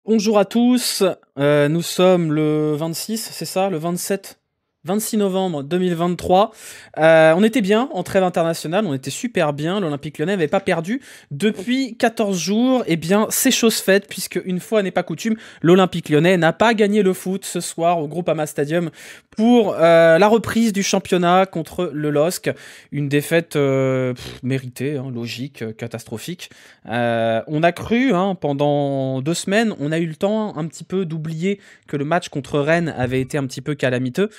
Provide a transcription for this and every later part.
Bonjour à tous, nous sommes le 26, c'est ça, le 27 novembre 2023. On était bien en trêve internationale, on était super bien. L'Olympique Lyonnais n'avait pas perdu depuis 14 jours. Eh bien, c'est chose faite, puisque une fois n'est pas coutume, l'Olympique Lyonnais n'a pas gagné le foot ce soir au Groupama Stadium pour la reprise du championnat contre le LOSC. Une défaite méritée, hein, logique, catastrophique. On a cru, hein, pendant 2 semaines, on a eu le temps un petit peu d'oublier que le match contre Rennes avait été un petit peu calamiteux.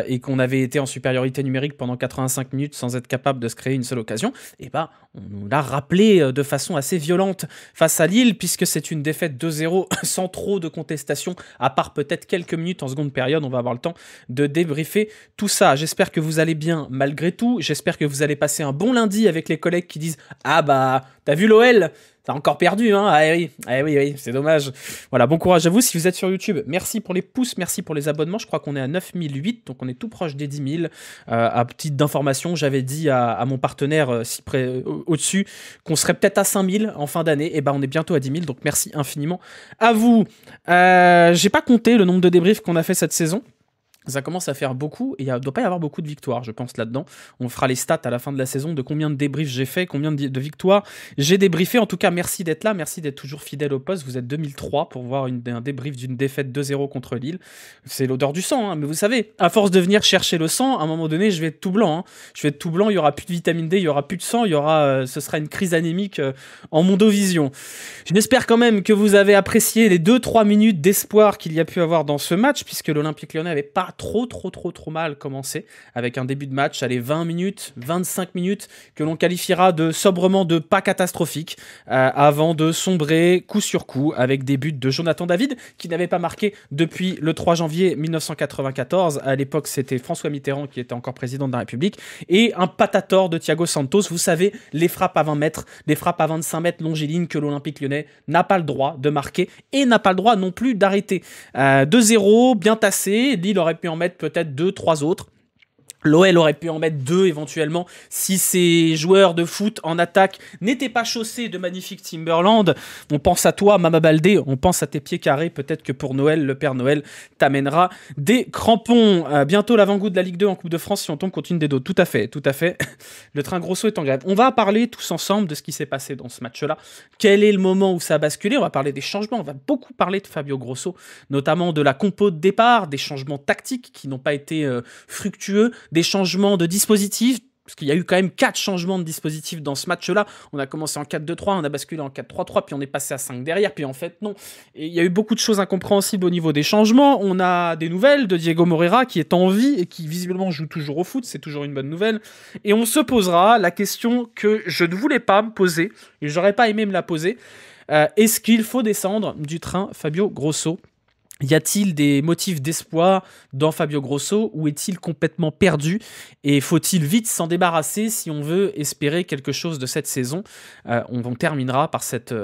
Et qu'on avait été en supériorité numérique pendant 85 minutes sans être capable de se créer une seule occasion, et bah, on nous l'a rappelé de façon assez violente face à Lille, puisque c'est une défaite 2-0 sans trop de contestation, à part peut-être quelques minutes en seconde période. On va avoir le temps de débriefer tout ça. J'espère que vous allez bien malgré tout, j'espère que vous allez passer un bon lundi avec les collègues qui disent « Ah bah, t'as vu l'OL ? T'as encore perdu, hein? Ah oui, c'est dommage. » Voilà, bon courage à vous. Si vous êtes sur YouTube, merci pour les pouces, merci pour les abonnements. Je crois qu'on est à 9008, donc on est tout proche des 10 000. À petite d'information, j'avais dit à mon partenaire au-dessus qu'on serait peut-être à 5000 en fin d'année. Et ben, on est bientôt à 10 000, donc merci infiniment à vous. J'ai pas compté le nombre de débriefs qu'on a fait cette saison. Ça commence à faire beaucoup et il ne doit pas y avoir beaucoup de victoires, je pense, là-dedans. On fera les stats à la fin de la saison de combien de débriefs j'ai fait, combien de victoires j'ai débriefé. En tout cas, merci d'être là, merci d'être toujours fidèle au poste. Vous êtes 2003 pour voir un débrief d'une défaite 2-0 contre Lille. C'est l'odeur du sang, hein, mais vous savez, à force de venir chercher le sang, à un moment donné, je vais être tout blanc. Hein. Je vais être tout blanc, il n'y aura plus de vitamine D, il n'y aura plus de sang, ce sera une crise anémique en mondovision. J'espère quand même que vous avez apprécié les 2-3 minutes d'espoir qu'il y a pu avoir dans ce match, puisque l'Olympique Lyonnais n'avait pas trop mal commencé, avec un début de match, allez, 20 minutes, 25 minutes, que l'on qualifiera sobrement de pas catastrophique, avant de sombrer coup sur coup, avec des buts de Jonathan David, qui n'avait pas marqué depuis le 3 janvier 1994. À l'époque, c'était François Mitterrand qui était encore président de la République, et un patator de Thiago Santos. Vous savez, les frappes à 20 mètres, les frappes à 25 mètres longilignes que l'Olympique Lyonnais n'a pas le droit de marquer, et n'a pas le droit non plus d'arrêter. 2-0, bien tassé. Lille aurait pu en mettre peut-être 2-3 autres. L'OL aurait pu en mettre 2 éventuellement si ces joueurs de foot en attaque n'étaient pas chaussés de magnifiques Timberland. On pense à toi, Mama Baldé, on pense à tes pieds carrés. Peut-être que pour Noël, le Père Noël t'amènera des crampons. Bientôt l'avant-goût de la Ligue 2 en Coupe de France si on tombe contre une des deux. Tout à fait. Le train Grosso est en grève. On va parler tous ensemble de ce qui s'est passé dans ce match-là. Quel est le moment où ça a basculé? On va parler des changements. On va beaucoup parler de Fabio Grosso, notamment de la compo de départ, des changements tactiques qui n'ont pas été fructueux, des changements de dispositifs, parce qu'il y a eu quand même 4 changements de dispositifs dans ce match-là. On a commencé en 4-2-3, on a basculé en 4-3-3, puis on est passé à 5 derrière, puis en fait, non. Et il y a eu beaucoup de choses incompréhensibles au niveau des changements. On a des nouvelles de Diego Moreira, qui est en vie et qui visiblement joue toujours au foot, c'est toujours une bonne nouvelle. Et on se posera la question que je ne voulais pas me poser, et j'aurais pas aimé me la poser. Est-ce qu'il faut descendre du train Fabio Grosso ? Y a-t-il des motifs d'espoir dans Fabio Grosso ou est-il complètement perdu et faut-il vite s'en débarrasser si on veut espérer quelque chose de cette saison? On terminera par cette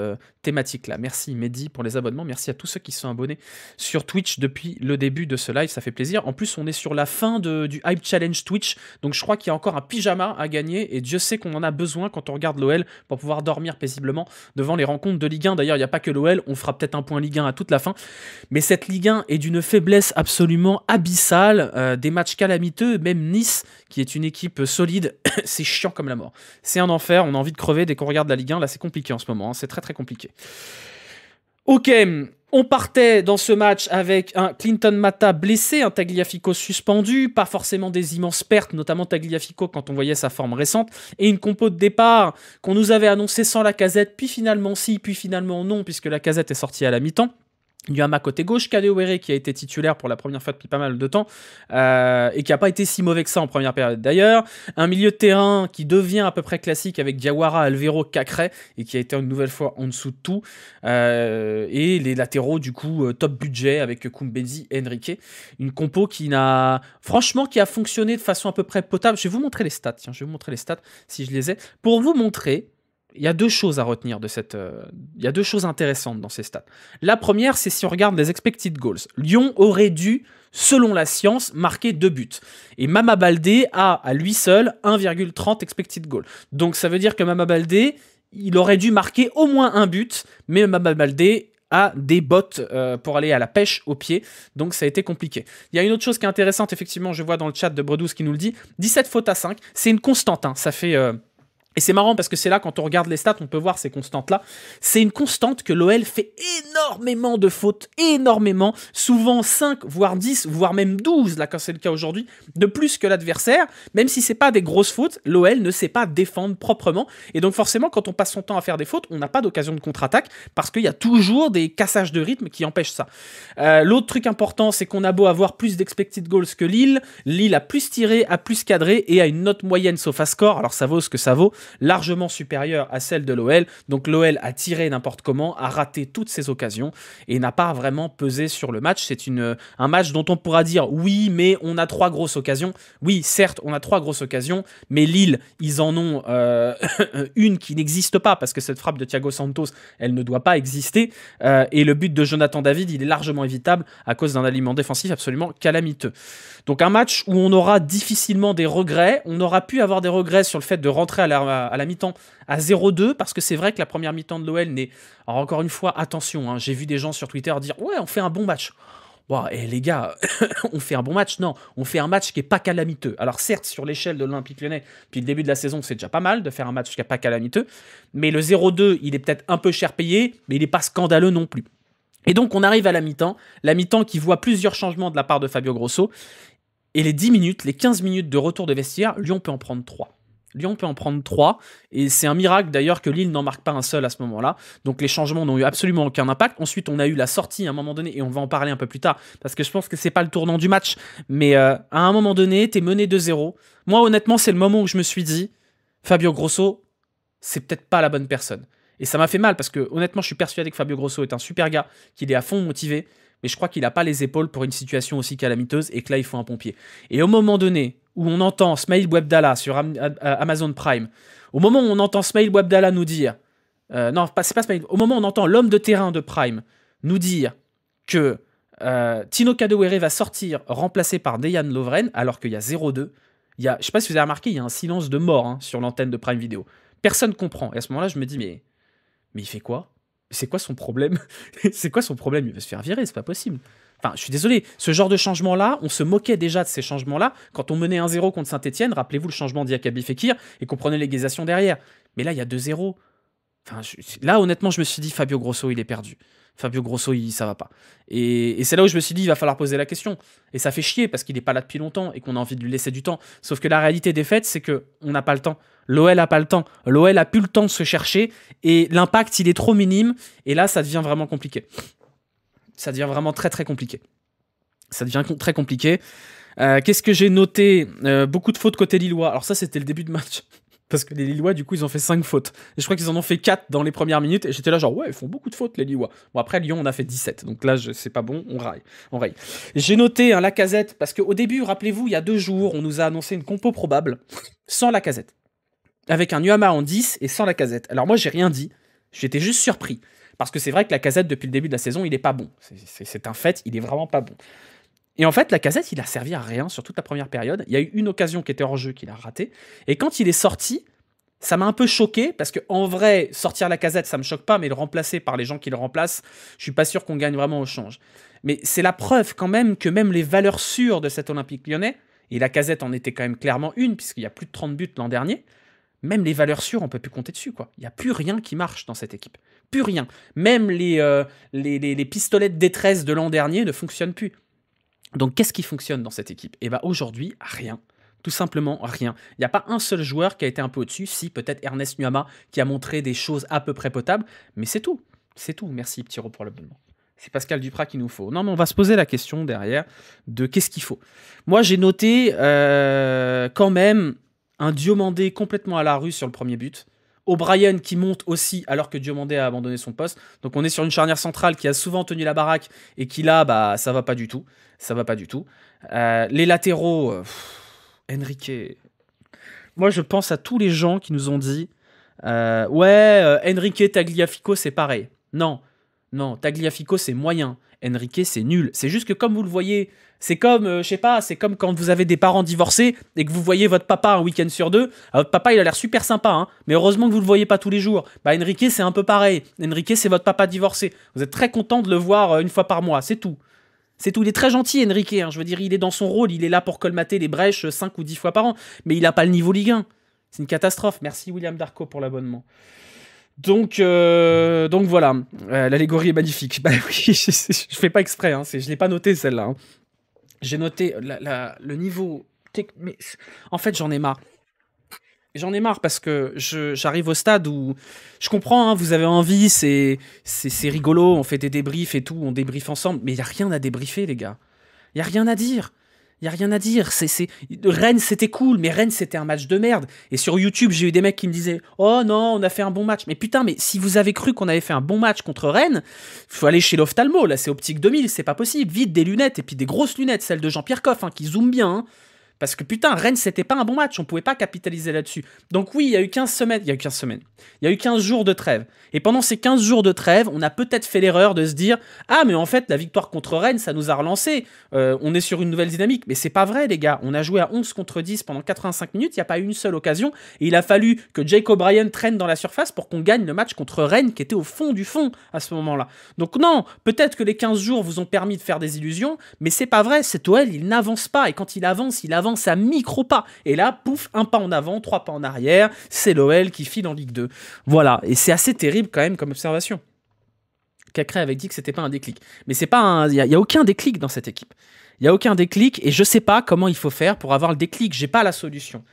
thématique-là. Merci Mehdi pour les abonnements, merci à tous ceux qui sont abonnés sur Twitch depuis le début de ce live, ça fait plaisir. En plus, on est sur la fin du Hype Challenge Twitch, donc je crois qu'il y a encore un pyjama à gagner et Dieu sait qu'on en a besoin quand on regarde l'OL pour pouvoir dormir paisiblement devant les rencontres de Ligue 1. D'ailleurs, il n'y a pas que l'OL, on fera peut-être un point Ligue 1 à toute la fin, mais cette Ligue 1 est d'une faiblesse absolument abyssale, des matchs calamiteux, même Nice, qui est une équipe solide, c'est chiant comme la mort. C'est un enfer, on a envie de crever dès qu'on regarde la Ligue 1, là c'est compliqué en ce moment, hein, c'est très compliqué. Ok, on partait dans ce match avec un Clinton Mata blessé, un Tagliafico suspendu, pas forcément des immenses pertes, notamment Tagliafico quand on voyait sa forme récente, et une compo de départ qu'on nous avait annoncé sans Lacazette, puis finalement si, puis finalement non, puisque Lacazette est sorti à la mi-temps. Nyama côté gauche, Kadewere qui a été titulaire pour la première fois depuis pas mal de temps et qui n'a pas été si mauvais que ça en première période d'ailleurs. Un milieu de terrain qui devient à peu près classique avec Diawara, Alvero, Cacré et qui a été une nouvelle fois en dessous de tout. Et les latéraux du coup top budget avec Koumbezi et Enrique. Une compo qui a fonctionné de façon à peu près potable. Je vais vous montrer les stats. Tiens, je vais vous montrer les stats si je les ai. Pour vous montrer... Il y a 2 choses à retenir de il y a 2 choses intéressantes dans ces stats. La première, c'est si on regarde les expected goals. Lyon aurait dû, selon la science, marquer 2 buts. Et Mama Baldé a, à lui seul, 1,30 expected goals. Donc ça veut dire que Mama Baldé, il aurait dû marquer au moins un but, mais Mama Baldé a des bottes pour aller à la pêche au pied, donc ça a été compliqué. Il y a une autre chose qui est intéressante, effectivement, je vois dans le chat de Bredouze qui nous le dit, 17 fautes à 5, c'est une constante, hein, ça fait... Et c'est marrant parce que c'est là, quand on regarde les stats, on peut voir ces constantes-là. C'est une constante que l'OL fait énormément de fautes, énormément, souvent 5, voire 10, voire même 12, là quand c'est le cas aujourd'hui, de plus que l'adversaire. Même si c'est pas des grosses fautes, l'OL ne sait pas défendre proprement. Et donc forcément, quand on passe son temps à faire des fautes, on n'a pas d'occasion de contre-attaque parce qu'il y a toujours des cassages de rythme qui empêchent ça. L'autre truc important, c'est qu'on a beau avoir plus d'expected goals que Lille. Lille a plus tiré, a plus cadré et a une note moyenne sauf à score. Alors ça vaut ce que ça vaut, largement supérieure à celle de l'OL. Donc l'OL a tiré n'importe comment, a raté toutes ses occasions et n'a pas vraiment pesé sur le match. C'est un match dont on pourra dire oui, mais on a 3 grosses occasions. Oui, certes, on a 3 grosses occasions, mais Lille, ils en ont une qui n'existe pas parce que cette frappe de Thiago Santos, elle ne doit pas exister. Et le but de Jonathan David, il est largement évitable à cause d'un aliment défensif absolument calamiteux. Donc un match où on aura difficilement des regrets. On aura pu avoir des regrets sur le fait de rentrer à la mi-temps à 0-2, parce que c'est vrai que la première mi-temps de l'OL n'est... Alors encore une fois, attention, hein, j'ai vu des gens sur Twitter dire « Ouais, on fait un bon match ». Wow, et les gars, on fait un bon match? Non, on fait un match qui n'est pas calamiteux. Alors certes, sur l'échelle de l'Olympique Lyonnais, depuis le début de la saison, c'est déjà pas mal de faire un match qui n'est pas calamiteux, mais le 0-2, il est peut-être un peu cher payé, mais il n'est pas scandaleux non plus. Et donc on arrive à la mi-temps qui voit plusieurs changements de la part de Fabio Grosso, et les 10 minutes, les 15 minutes de retour de vestiaire, Lyon peut en prendre 3. Lyon peut en prendre 3, et c'est un miracle d'ailleurs que Lille n'en marque pas un seul à ce moment-là. Donc les changements n'ont eu absolument aucun impact. Ensuite, on a eu la sortie à un moment donné, et on va en parler un peu plus tard, parce que je pense que c'est pas le tournant du match, mais à un moment donné, t'es mené 2-0. Moi, honnêtement, c'est le moment où je me suis dit, Fabio Grosso, c'est peut-être pas la bonne personne. Et ça m'a fait mal, parce que honnêtement, je suis persuadé que Fabio Grosso est un super gars, qu'il est à fond motivé, mais je crois qu'il n'a pas les épaules pour une situation aussi calamiteuse, et que là, il faut un pompier. Et au moment donné où on entend Smaïl Bouabdallah sur Amazon Prime, au moment où on entend Smaïl Bouabdallah nous dire... non, c'est pas Smaïl. Au moment où on entend l'homme de terrain de Prime nous dire que Tino Kadewere va sortir remplacé par Dejan Lovren, alors qu'il y a 0-2, je sais pas si vous avez remarqué, il y a un silence de mort hein, sur l'antenne de Prime Video. Personne comprend. Et à ce moment-là, je me dis, mais il fait quoi? C'est quoi son problème? C'est quoi son problème? Il va se faire virer, c'est pas possible. Enfin, je suis désolé, ce genre de changement-là, on se moquait déjà de ces changements-là quand on menait 1-0 contre Saint-Etienne. Rappelez-vous le changement d'Iakabi Fekir et qu'on prenait l'égalisation derrière. Mais là, il y a 2-0. Enfin, là, honnêtement, je me suis dit, Fabio Grosso, il est perdu. Fabio Grosso, ça va pas. Et c'est là où je me suis dit, il va falloir poser la question. Et ça fait chier parce qu'il n'est pas là depuis longtemps et qu'on a envie de lui laisser du temps. Sauf que la réalité des faits, c'est qu'on n'a pas le temps. L'OL n'a pas le temps. L'OL a plus le temps de se chercher et l'impact, il est trop minime. Et là, ça devient vraiment compliqué. Ça devient vraiment très très compliqué. Ça devient très compliqué. Qu'est-ce que j'ai noté? Beaucoup de fautes côté Lillois. Alors ça, c'était le début de match. Parce que les Lillois, du coup, ils ont fait 5 fautes. Et je crois qu'ils en ont fait 4 dans les premières minutes. Et j'étais là genre, ouais, ils font beaucoup de fautes, les Lillois. Bon, après, Lyon, on a fait 17. Donc là, c'est pas bon, on raille. J'ai noté un Lacazette, parce qu'au début, rappelez-vous, il y a 2 jours, on nous a annoncé une compo probable, sans Lacazette. Avec un Nuama en 10 et sans Lacazette. Alors moi, j'ai rien dit. J'étais juste surpris. Parce que c'est vrai que Lacazette, depuis le début de la saison, il est pas bon. C'est un fait, il est vraiment pas bon. Et en fait, Lacazette, il a servi à rien sur toute la première période. Il y a eu une occasion qui était hors jeu qu'il a ratée. Et quand il est sorti, ça m'a un peu choqué, parce qu'en vrai, sortir Lacazette, ça me choque pas, mais le remplacer par les gens qui le remplacent, je suis pas sûr qu'on gagne vraiment au change. Mais c'est la preuve quand même que même les valeurs sûres de cet Olympique Lyonnais, et Lacazette en était quand même clairement une, puisqu'il y a plus de 30 buts l'an dernier, même les valeurs sûres, on peut plus compter dessus, quoi. Il n'y a plus rien qui marche dans cette équipe. Plus rien. Même les pistolets de détresse de l'an dernier ne fonctionnent plus. Donc, qu'est-ce qui fonctionne dans cette équipe? Et bien, aujourd'hui, rien. Tout simplement rien. Il n'y a pas un seul joueur qui a été un peu au-dessus. Si, peut-être Ernest Nuama, qui a montré des choses à peu près potables. Mais c'est tout. C'est tout. Merci, Ptiro, pour l'abonnement. C'est Pascal Duprat qu'il nous faut. Non, mais on va se poser la question derrière de qu'est-ce qu'il faut. Moi, j'ai noté quand même un Diomandé complètement à la rue sur le premier but. O'Brien qui monte aussi alors que Diomandé a abandonné son poste. Donc on est sur une charnière centrale qui a souvent tenu la baraque et qui là, bah, ça va pas du tout. Ça va pas du tout. Les latéraux, Enrique. Moi, je pense à tous les gens qui nous ont dit Enrique Tagliafico, c'est pareil. Non. Non, Tagliafico, c'est moyen. Enrique, c'est nul. C'est juste que comme vous le voyez, c'est comme, je sais pas, c'est comme quand vous avez des parents divorcés et que vous voyez votre papa un week-end sur deux. Ah, votre papa, il a l'air super sympa, hein, mais heureusement que vous le voyez pas tous les jours. Bah, Enrique, c'est un peu pareil. Enrique, c'est votre papa divorcé. Vous êtes très content de le voir une fois par mois, c'est tout. C'est tout. Il est très gentil, Enrique. Hein. Je veux dire, il est dans son rôle. Il est là pour colmater les brèches 5 ou 10 fois par an. Mais il n'a pas le niveau Ligue 1. C'est une catastrophe. Merci, William Darko, pour l'abonnement. Donc voilà. L'allégorie est magnifique. Bah oui, je fais pas exprès. Hein. Je l'ai pas noté, celle-là. Hein. J'ai noté le niveau... Mais, en fait, j'en ai marre. J'en ai marre parce que j'arrive au stade où je comprends, hein, vous avez envie, c'est rigolo, on fait des débriefs et tout, on débriefe ensemble, mais il n'y a rien à débriefer, les gars. Il n'y a rien à dire. Il n'y a rien à dire. Rennes, c'était cool, mais Rennes, c'était un match de merde. Et sur YouTube, j'ai eu des mecs qui me disaient « Oh non, on a fait un bon match. » Mais putain, mais si vous avez cru qu'on avait fait un bon match contre Rennes, il faut aller chez l'ophtalmo. Là, c'est Optique 2000, c'est pas possible. Vite, des lunettes, et puis des grosses lunettes, celles de Jean-Pierre Coff, hein, qui zooment bien, hein. Parce que putain, Rennes, c'était pas un bon match, on pouvait pas capitaliser là-dessus. Donc oui, il y a eu 15 semaines, il y a eu 15 jours de trêve. Et pendant ces 15 jours de trêve, on a peut-être fait l'erreur de se dire « Ah, mais en fait, la victoire contre Rennes, ça nous a relancé. On est sur une nouvelle dynamique. » Mais c'est pas vrai, les gars. On a joué à 11 contre 10 pendant 85 minutes, il n'y a pas eu une seule occasion. Et il a fallu que Jake O'Brien traîne dans la surface pour qu'on gagne le match contre Rennes, qui était au fond du fond à ce moment-là. Donc non, peut-être que les 15 jours vous ont permis de faire des illusions, mais c'est pas vrai. Cet OL, il n'avance pas. Et quand il avance à micro-pas. Et là, pouf, un pas en avant, 3 pas en arrière, c'est l'OL qui file en Ligue 2. Voilà, et c'est assez terrible quand même comme observation. Cacré avait dit que c'était pas un déclic. Mais c'est pas il y a aucun déclic dans cette équipe. Il y a aucun déclic et je sais pas comment il faut faire pour avoir le déclic. J'ai pas la solution.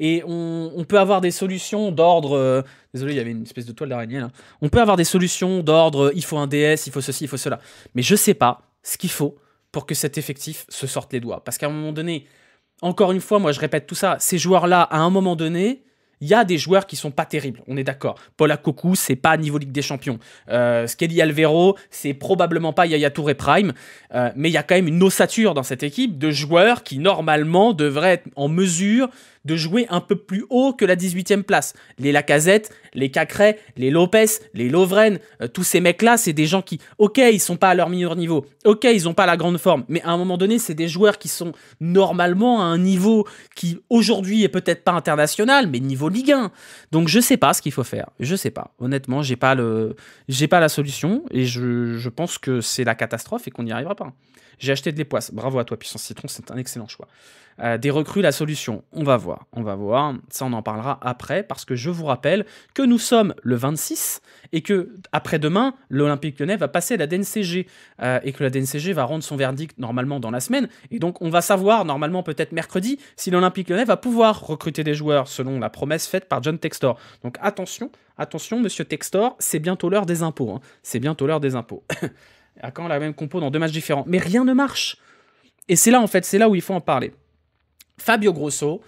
Et on peut avoir des solutions d'ordre... Désolé, il y avait une espèce de toile d'araignée là. On peut avoir des solutions d'ordre il faut un DS, il faut ceci, il faut cela. Mais je sais pas ce qu'il faut pour que cet effectif se sorte les doigts. Parce qu'à un moment donné, encore une fois, moi je répète tout ça, ces joueurs-là, à un moment donné, il y a des joueurs qui sont pas terribles, on est d'accord. Paul Akokou, c'est pas niveau Ligue des Champions. Skelly Alvero, c'est probablement pas Yaya Touré Prime. Mais il y a quand même une ossature dans cette équipe de joueurs qui, normalement, devraient être en mesure de jouer un peu plus haut que la 18e place. Les Lacazette, les Cacré, les Lopez, les Lovren, tous ces mecs-là, c'est des gens qui, ok, ils sont pas à leur meilleur niveau, ok, ils ont pas la grande forme, mais à un moment donné, c'est des joueurs qui sont normalement à un niveau qui, aujourd'hui, est peut-être pas international, mais niveau Ligue 1. Donc, je sais pas ce qu'il faut faire. Je sais pas. Honnêtement, j'ai pas la solution, et je pense que c'est la catastrophe et qu'on n'y arrivera pas. J'ai acheté de l'époisse. Bravo à toi, Puissance Citron, c'est un excellent choix. Des recrues, la solution, on va voir. Ça, on en parlera après, parce que je vous rappelle que nous sommes le 26 et que après-demain, l'Olympique Lyonnais va passer la DNCG et que la DNCG va rendre son verdict normalement dans la semaine. Et donc, on va savoir normalement peut-être mercredi si l'Olympique Lyonnais va pouvoir recruter des joueurs selon la promesse faite par John Textor. Donc attention, monsieur Textor, c'est bientôt l'heure des impôts. Hein. C'est bientôt l'heure des impôts. À quand la même compo dans 2 matchs différents. Mais rien ne marche. Et c'est là, en fait, c'est là où il faut en parler. Fabio Grosso,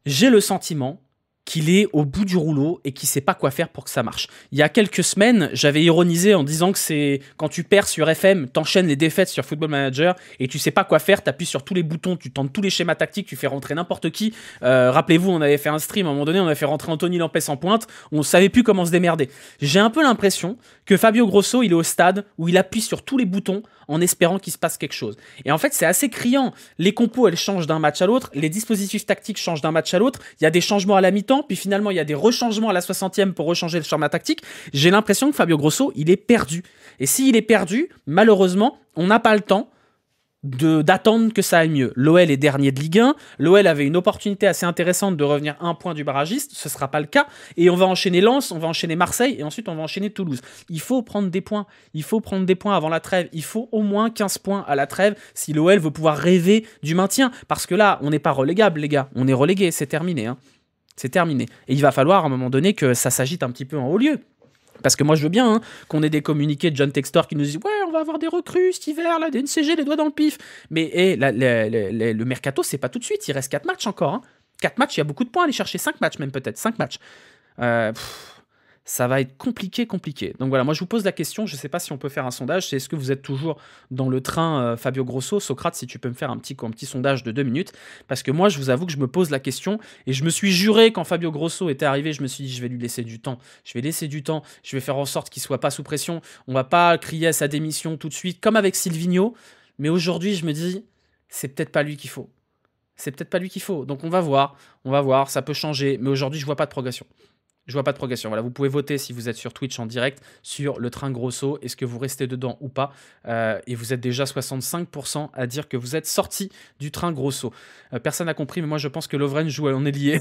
j'ai le sentiment qu'il est au bout du rouleau et qu'il ne sait pas quoi faire pour que ça marche. Il y a quelques semaines, j'avais ironisé en disant que c'est quand tu perds sur FM, t'enchaînes les défaites sur Football Manager et tu sais pas quoi faire, t'appuies sur tous les boutons, tu tentes tous les schémas tactiques, tu fais rentrer n'importe qui. Rappelez-vous, on avait fait un stream à un moment donné, on avait fait rentrer Anthony Lampès en pointe, on savait plus comment se démerder. J'ai un peu l'impression que Fabio Grosso, il est au stade où il appuie sur tous les boutons en espérant qu'il se passe quelque chose. Et en fait, c'est assez criant. Les compos, elles changent d'un match à l'autre, les dispositifs tactiques changent d'un match à l'autre, il y a des changements à la mi-temps, puis finalement, il y a des rechangements à la 60e pour rechanger le schéma tactique. J'ai l'impression que Fabio Grosso, il est perdu. Et s'il est perdu, malheureusement, on n'a pas le temps d'attendre que ça aille mieux. L'OL est dernier de Ligue 1, l'OL avait une opportunité assez intéressante de revenir à 1 point du barragiste, ce ne sera pas le cas, et on va enchaîner Lens, on va enchaîner Marseille, et ensuite on va enchaîner Toulouse. Il faut prendre des points, avant la trêve, il faut au moins 15 points à la trêve si l'OL veut pouvoir rêver du maintien, parce que là, on n'est pas relégable les gars, on est relégué, c'est terminé. Hein. C'est terminé. Et il va falloir à un moment donné que ça s'agite un petit peu en haut lieu. Parce que moi, je veux bien qu'on ait des communiqués de John Textor qui nous disent « Ouais, on va avoir des recrues cet hiver, la DNCG, les doigts dans le pif. » Mais le mercato, c'est pas tout de suite. Il reste 4 matchs encore. Hein. 4 matchs, il y a beaucoup de points à aller chercher. 5 matchs même peut-être. 5 matchs. ça va être compliqué, compliqué. Donc voilà, moi je vous pose la question, je ne sais pas si on peut faire un sondage, c'est est-ce que vous êtes toujours dans le train Fabio Grosso? Socrate, si tu peux me faire un petit sondage de 2 minutes, parce que moi je vous avoue que je me pose la question, et je me suis juré quand Fabio Grosso était arrivé, je me suis dit je vais lui laisser du temps, je vais laisser du temps, je vais faire en sorte qu'il soit pas sous pression, on va pas crier à sa démission tout de suite, comme avec Silvino, mais aujourd'hui je me dis, c'est peut-être pas lui qu'il faut. C'est peut-être pas lui qu'il faut. Donc on va voir, ça peut changer, mais aujourd'hui je vois pas de progression. Je vois pas de progression. Voilà, vous pouvez voter si vous êtes sur Twitch en direct sur le train Grosso. Est-ce que vous restez dedans ou pas? Et vous êtes déjà 65% à dire que vous êtes sorti du train Grosso. Personne n'a compris, mais moi je pense que Lovren joue en ailier.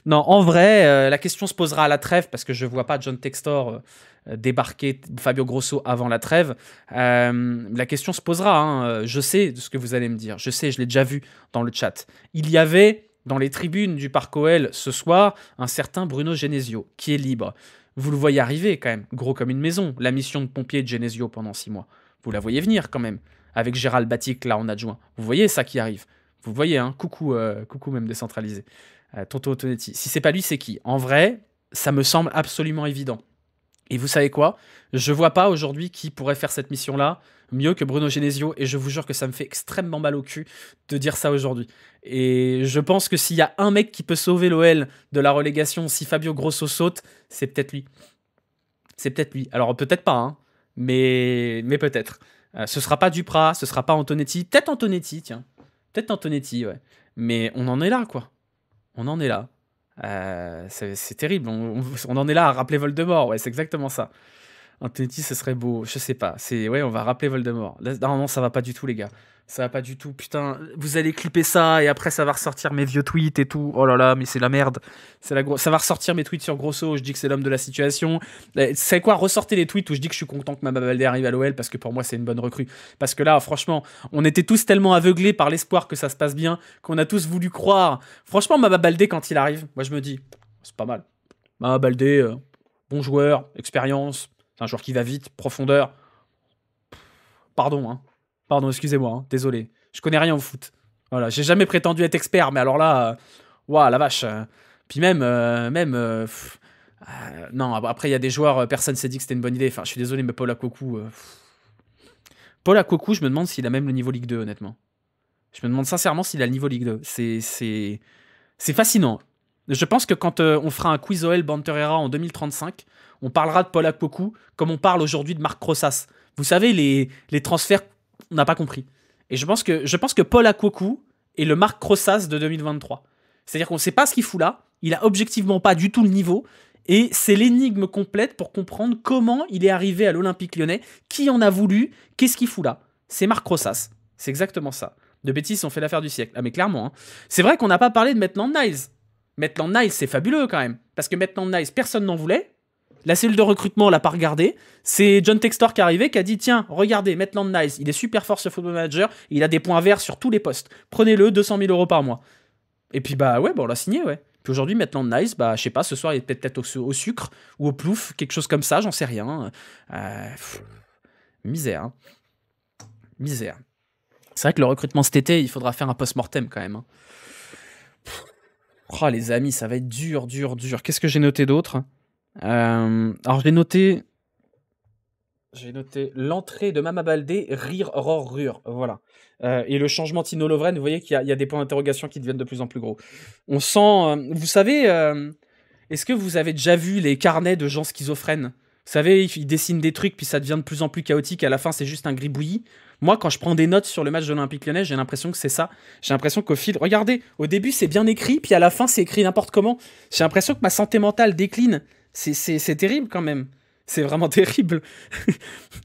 Non, en vrai, la question se posera à la trêve parce que je vois pas John Textor débarquer Fabio Grosso avant la trêve. La question se posera. Hein. Je sais ce que vous allez me dire. Je sais, je l'ai déjà vu dans le chat. Il y avait dans les tribunes du Parc OL ce soir, un certain Bruno Genesio, qui est libre. Vous le voyez arriver quand même, gros comme une maison, la mission de pompier de Genesio pendant 6 mois. Vous la voyez venir quand même, avec Gérald Batic là en adjoint. Vous voyez ça qui arrive. Vous voyez, hein, coucou même décentralisé. Tonto Tonetti. Si c'est pas lui, c'est qui? En vrai, ça me semble absolument évident. Et vous savez quoi? Je vois pas aujourd'hui qui pourrait faire cette mission-là mieux que Bruno Genesio, et je vous jure que ça me fait extrêmement mal au cul de dire ça aujourd'hui. Et je pense que s'il y a un mec qui peut sauver l'OL de la relégation si Fabio Grosso saute, c'est peut-être lui. C'est peut-être lui. Alors peut-être pas, hein, mais peut-être. Ce sera pas Duprat, ce sera pas Antonetti. Peut-être Antonetti, tiens. Peut-être Antonetti, ouais. Mais on en est là, quoi. On en est là. C'est terrible. On en est là à rappeler Voldemort, ouais, c'est exactement ça. Antonetti, ce serait beau. Je sais pas. Ouais, on va rappeler Voldemort. Là, non, ça va pas du tout, les gars. Ça va pas du tout. Putain, vous allez clipper ça et après ça va ressortir mes vieux tweets et tout. Oh là là, mais c'est la merde. Ça va ressortir mes tweets sur Grosso où je dis que c'est l'homme de la situation. C'est quoi? Ressortez les tweets où je dis que je suis content que Mama Baldé arrive à l'OL parce que pour moi c'est une bonne recrue. Parce que là, franchement, on était tous tellement aveuglés par l'espoir que ça se passe bien qu'on a tous voulu croire. Franchement, Mama Baldé quand il arrive, moi je me dis, c'est pas mal. Mama Baldé, bon joueur, expérience. C'est un joueur qui va vite, profondeur. Pardon, hein. Pardon, excusez-moi, hein. Désolé. Je connais rien au foot. Voilà, j'ai jamais prétendu être expert, mais alors là, waouh, la vache. Puis même, non, après il y a des joueurs, personne s'est dit que c'était une bonne idée. Enfin, je suis désolé, mais Paul Akokou, je me demande s'il a même le niveau Ligue 2, honnêtement. Je me demande sincèrement s'il a le niveau Ligue 2. C'est fascinant. Je pense que quand on fera un quiz OL Banterera en 2035, on parlera de Paul Akokou comme on parle aujourd'hui de Marc Crossas. Vous savez, les transferts, on n'a pas compris. Et je pense que Paul Akokou est le Marc Crossas de 2023. C'est-à-dire qu'on ne sait pas ce qu'il fout là, il a objectivement pas du tout le niveau, et c'est l'énigme complète pour comprendre comment il est arrivé à l'Olympique Lyonnais, qui en a voulu, qu'est-ce qu'il fout là. C'est Marc Crossas. C'est exactement ça. De bêtises, on fait l'affaire du siècle. Ah mais clairement, hein. C'est vrai qu'on n'a pas parlé de Maitland Niles. Maitland Niles, c'est fabuleux quand même. Parce que Maitland Niles, personne n'en voulait. La cellule de recrutement l'a pas regardé. C'est John Textor qui est arrivé, qui a dit tiens, regardez, Maitland Niles, il est super fort sur Football Manager, il a des points verts sur tous les postes. Prenez-le, 200 000 € par mois. Et puis bah ouais, on l'a signé, ouais. Puis aujourd'hui, Maitland Niles, je sais pas, ce soir, il est peut-être au sucre ou au plouf, quelque chose comme ça, j'en sais rien. Misère. Hein. Misère. C'est vrai que le recrutement cet été, il faudra faire un post-mortem quand même. Hein. Oh les amis, ça va être dur. Qu'est-ce que j'ai noté d'autre? Alors j'ai noté l'entrée de Mama Baldé, rire, rore, rure, voilà. Et le changement Tino Lovren, vous voyez qu'il y a des points d'interrogation qui deviennent de plus en plus gros. On sent, vous savez, est-ce que vous avez déjà vu les carnets de gens schizophrènes? Vous savez, ils dessinent des trucs, puis ça devient de plus en plus chaotique, à la fin c'est juste un gribouillis. Moi, quand je prends des notes sur le match de l'Olympique Lyonnais, j'ai l'impression que c'est ça. J'ai l'impression qu'au fil... Regardez, au début c'est bien écrit, puis à la fin c'est écrit n'importe comment. J'ai l'impression que ma santé mentale décline. C'est terrible quand même. C'est vraiment terrible.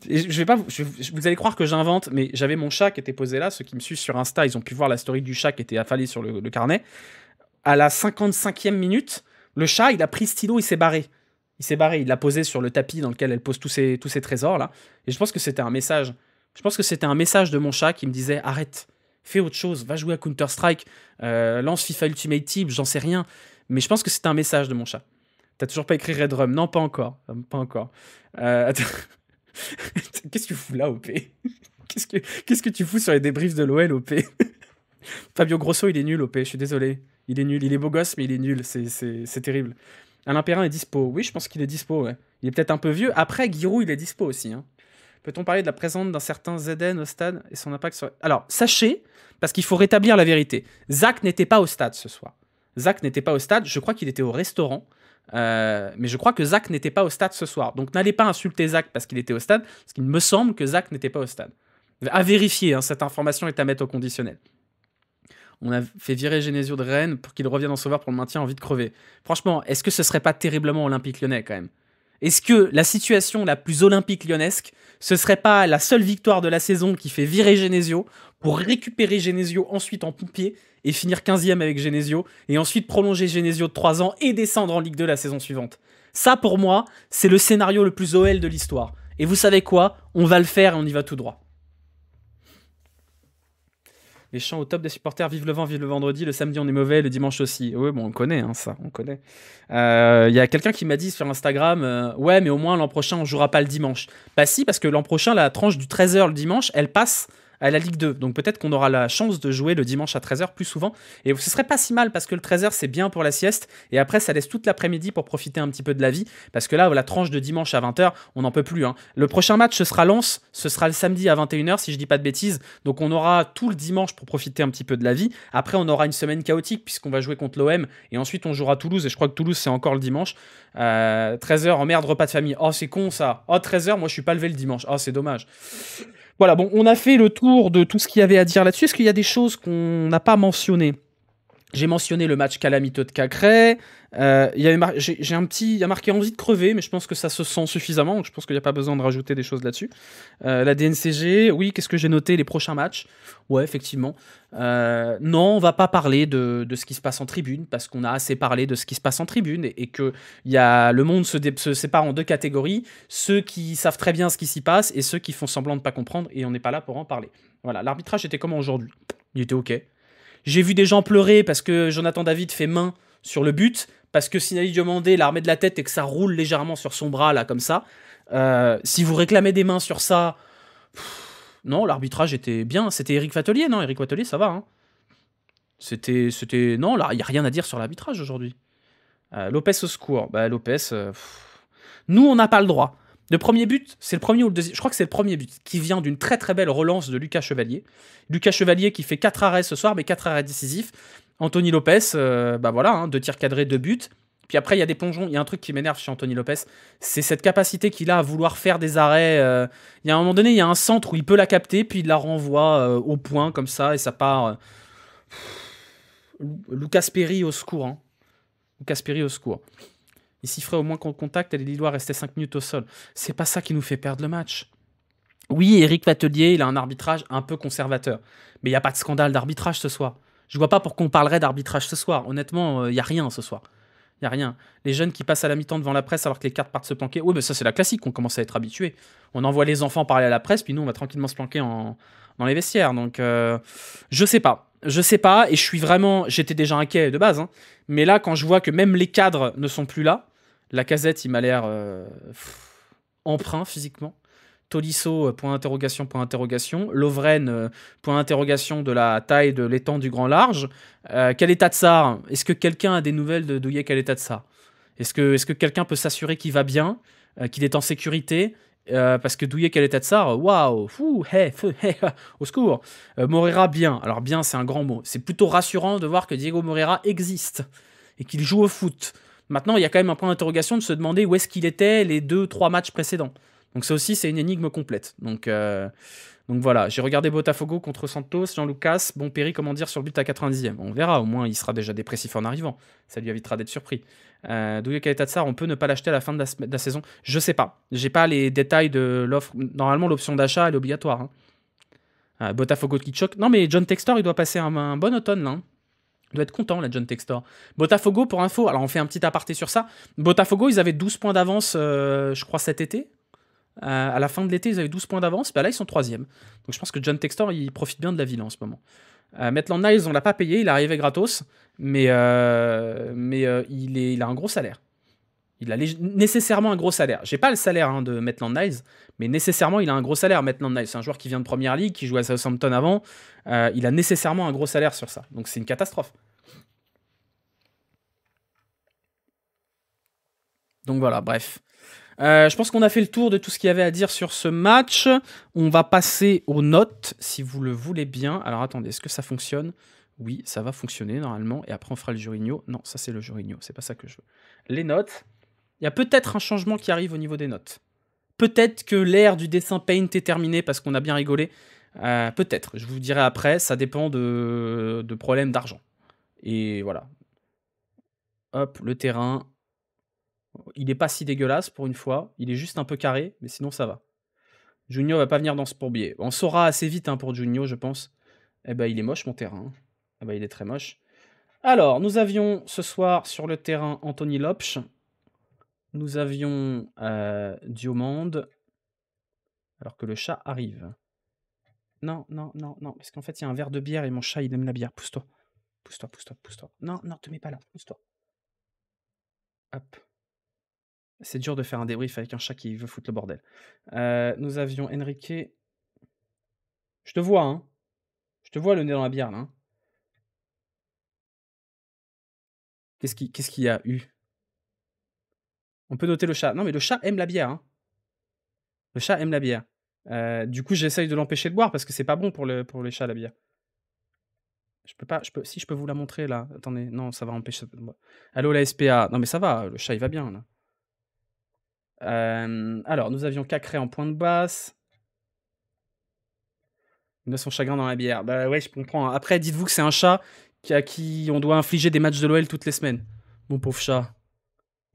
Et vous allez croire que j'invente, mais j'avais mon chat qui était posé là. Ceux qui me suivent sur Insta, ils ont pu voir la story du chat qui était affalé sur le carnet. À la 55e minute, le chat, il a pris le stylo, il s'est barré. Il l'a posé sur le tapis dans lequel elle pose tous ses trésors là. Et je pense que c'était un message. Je pense que c'était un message de mon chat qui me disait arrête, fais autre chose, va jouer à Counter-Strike, lance FIFA Ultimate Team, j'en sais rien. Mais je pense que c'était un message de mon chat. T'as toujours pas écrit Red Rum? Non, pas encore. Pas encore. Qu'est-ce que tu fous là, OP? Qu'est-ce que tu fous sur les débriefs de l'OL, OP? Fabio Grosso, il est nul, OP, je suis désolé. Il est nul. Il est beau gosse, mais il est nul. C'est terrible. Alain Perrin est dispo. Oui, je pense qu'il est dispo, ouais. Il est peut-être un peu vieux. Après, Giroud, il est dispo aussi. Hein. Peut-on parler de la présence d'un certain Zeden au stade et son impact sur... Alors, sachez, parce qu'il faut rétablir la vérité, Zach n'était pas au stade ce soir. Zach n'était pas au stade, je crois qu'il était au restaurant. Mais je crois que Zach n'était pas au stade ce soir. Donc n'allez pas insulter Zach parce qu'il était au stade, parce qu'il me semble que Zach n'était pas au stade. À vérifier, hein, cette information est à mettre au conditionnel. On a fait virer Genesio de Rennes pour qu'il revienne en sauveur pour le maintien, envie de crever. Franchement, est-ce que ce serait pas terriblement olympique lyonnais quand même? Est-ce que la situation la plus olympique lyonnesque, ce serait pas la seule victoire de la saison qui fait virer Genesio pour récupérer Genesio ensuite en pompier et finir 15e avec Genesio et ensuite prolonger Genesio de 3 ans et descendre en Ligue 2 la saison suivante? Ça, pour moi, c'est le scénario le plus OL de l'histoire. Et vous savez quoi? On va le faire et on y va tout droit. Les chants au top des supporters, vive le vent, vive le vendredi, le samedi on est mauvais, le dimanche aussi. Oui, bon, on connaît hein, ça, on connaît. Y a quelqu'un qui m'a dit sur Instagram, ouais, mais au moins l'an prochain on jouera pas le dimanche. Bah si, parce que l'an prochain, la tranche du 13h le dimanche, elle passe à la Ligue 2. Donc peut-être qu'on aura la chance de jouer le dimanche à 13h plus souvent. Et ce serait pas si mal parce que le 13h c'est bien pour la sieste. Et après ça laisse toute l'après-midi pour profiter un petit peu de la vie. Parce que là, la tranche de dimanche à 20h, on n'en peut plus. Hein. Le prochain match, ce sera Lens. Ce sera le samedi à 21h si je dis pas de bêtises. Donc on aura tout le dimanche pour profiter un petit peu de la vie. Après on aura une semaine chaotique puisqu'on va jouer contre l'OM. Et ensuite on jouera Toulouse. Et je crois que Toulouse c'est encore le dimanche. 13h, oh merde, repas de famille. Oh c'est con ça. Oh 13h, moi je suis pas levé le dimanche. Oh c'est dommage. Voilà, bon, on a fait le tour de tout ce qu'il y avait à dire là-dessus. Est-ce qu'il y a des choses qu'on n'a pas mentionnées? J'ai mentionné le match calamiteux de Cacré. Il y a marqué envie de crever, mais je pense que ça se sent suffisamment. Donc je pense qu'il n'y a pas besoin de rajouter des choses là-dessus. La DNCG, oui, qu'est-ce que j'ai noté? Les prochains matchs. Ouais, effectivement. Non, on va pas parler de ce qui se passe en tribune, parce qu'on a assez parlé de ce qui se passe en tribune, et que le monde se sépare en deux catégories. Ceux qui savent très bien ce qui s'y passe, et ceux qui font semblant de ne pas comprendre, et on n'est pas là pour en parler. Voilà, l'arbitrage était comment aujourd'hui? Il était ok. J'ai vu des gens pleurer parce que Jonathan David fait main sur le but, parce que Sinali Diomandé l'a remet de la tête et que ça roule légèrement sur son bras, là, comme ça. Si vous réclamez des mains sur ça... non, l'arbitrage était bien. C'était Eric Fatelier, non? Eric Fatelier, ça va. Hein. C'était... Non, là, il n'y a rien à dire sur l'arbitrage aujourd'hui. Lopez au secours. Bah, Lopez... nous, on n'a pas le droit. Le premier but, c'est le premier ou le deuxième? Je crois que c'est le premier but, qui vient d'une très très belle relance de Lucas Chevalier. Lucas Chevalier qui fait 4 arrêts ce soir, mais 4 arrêts décisifs. Anthony Lopez, bah voilà, hein, 2 tirs cadrés, 2 buts. Puis après, il y a des plongeons. Il y a un truc qui m'énerve chez Anthony Lopez, c'est cette capacité qu'il a à vouloir faire des arrêts. Il y a un moment donné, il y a un centre où il peut la capter, puis il la renvoie au point, comme ça, et ça part... Lucas Perry au secours. Hein. Lucas Perry au secours. Il siffrait au moins contre contact et les Lillois restaient 5 minutes au sol. C'est pas ça qui nous fait perdre le match. Oui, Eric Fatelier, il a un arbitrage un peu conservateur. Mais il n'y a pas de scandale d'arbitrage ce soir. Je vois pas pourquoi on parlerait d'arbitrage ce soir. Honnêtement, il n'y a rien ce soir. Il n'y a rien. Les jeunes qui passent à la mi-temps devant la presse alors que les cartes partent se planquer. Oui, mais ça c'est la classique, on commence à être habitué. On envoie les enfants parler à la presse, puis nous on va tranquillement se planquer dans les vestiaires. Donc je sais pas. Je sais pas, et j'étais déjà inquiet de base. Hein. Mais là, quand je vois que même les cadres ne sont plus là, Lacazette, il m'a l'air emprunt physiquement. Tolisso, point d'interrogation, point d'interrogation. Lovren, point d'interrogation de la taille de l'étang du grand large. Kaleta Tsar, est-ce que quelqu'un a des nouvelles de Douye Kaleta Tsar? Est-ce que quelqu'un peut s'assurer qu'il va bien, qu'il est en sécurité? Parce que Douye Kaleta Tsar, waouh, au secours. Moreira, bien. Alors bien, c'est un grand mot. C'est plutôt rassurant de voir que Diego Moreira existe et qu'il joue au foot. Maintenant, il y a quand même un point d'interrogation de se demander où est-ce qu'il était les 2-3 matchs précédents. Donc ça aussi, c'est une énigme complète. Donc voilà, j'ai regardé Botafogo contre Santos, Jean-Lucas, bon Perry, comment dire, sur le but à 90e. On verra, au moins il sera déjà dépressif en arrivant. Ça lui évitera d'être surpris. Douye Kaleta Tsar, on peut ne pas l'acheter à la fin de la saison? Je sais pas. J'ai pas les détails de l'offre. Normalement, l'option d'achat, elle est obligatoire. Hein. Botafogo qui choque. Non, mais John Textor, il doit passer un bon automne, là. Hein. Il doit être content, là, John Textor. Botafogo, pour info, alors on fait un petit aparté sur ça. Botafogo, ils avaient 12 points d'avance, je crois, cet été. À la fin de l'été, ils avaient 12 points d'avance. Là, ils sont 3e. Donc je pense que John Textor, il profite bien de la ville en ce moment. Maitland Niles, on l'a pas payé. Il est arrivé gratos. Mais il a un gros salaire. Il a nécessairement un gros salaire. J'ai pas le salaire de Maitland Niles, mais nécessairement, il a un gros salaire. Maitland Niles, c'est un joueur qui vient de Première Ligue, qui joue à Southampton avant. Il a nécessairement un gros salaire sur ça. Donc c'est une catastrophe. Donc voilà, bref. Je pense qu'on a fait le tour de tout ce qu'il y avait à dire sur ce match. On va passer aux notes, si vous le voulez bien. Alors attendez, est-ce que ça fonctionne? Oui, ça va fonctionner normalement. Et après, on fera le Jurigno. Non, ça c'est le Jurigno, c'est pas ça que je veux. Les notes. Il y a peut-être un changement qui arrive au niveau des notes. Peut-être que l'ère du dessin Paint est terminée parce qu'on a bien rigolé. Peut-être, je vous dirai après, ça dépend de problèmes d'argent. Et voilà. Hop, le terrain. Il est pas si dégueulasse pour une fois. Il est juste un peu carré, mais sinon ça va. Junio va pas venir dans ce bourbier. On saura assez vite hein, pour Junio, je pense. Eh ben, il est moche mon terrain. Ah ben, il est très moche. Alors, nous avions ce soir sur le terrain Anthony Lopsch. Nous avions Diomande. Alors que le chat arrive. Non, non, non, non. Parce qu'en fait, il y a un verre de bière et mon chat, il aime la bière. Pousse-toi. Pousse-toi, pousse-toi, pousse-toi. Non, non, te mets pas là. Pousse-toi. Hop. C'est dur de faire un débrief avec un chat qui veut foutre le bordel. Nous avions Enrique. Je te vois, hein. Je te vois le nez dans la bière, là. Hein. Qu'est-ce qu'il y a eu? On peut noter le chat. Non, mais le chat aime la bière. Hein. Le chat aime la bière. Du coup, j'essaye de l'empêcher de boire parce que c'est pas bon pour les chats, la bière. Je peux pas. Si, je peux vous la montrer, là. Attendez. Non, ça va empêcher. Allô, la SPA. Non, mais ça va. Le chat, il va bien, là. Alors, nous avions Cacré en point de basse. Il a son chagrin dans la bière. Bah ouais, je comprends. Après, dites-vous que c'est un chat à qui on doit infliger des matchs de l'OL toutes les semaines. Mon pauvre chat.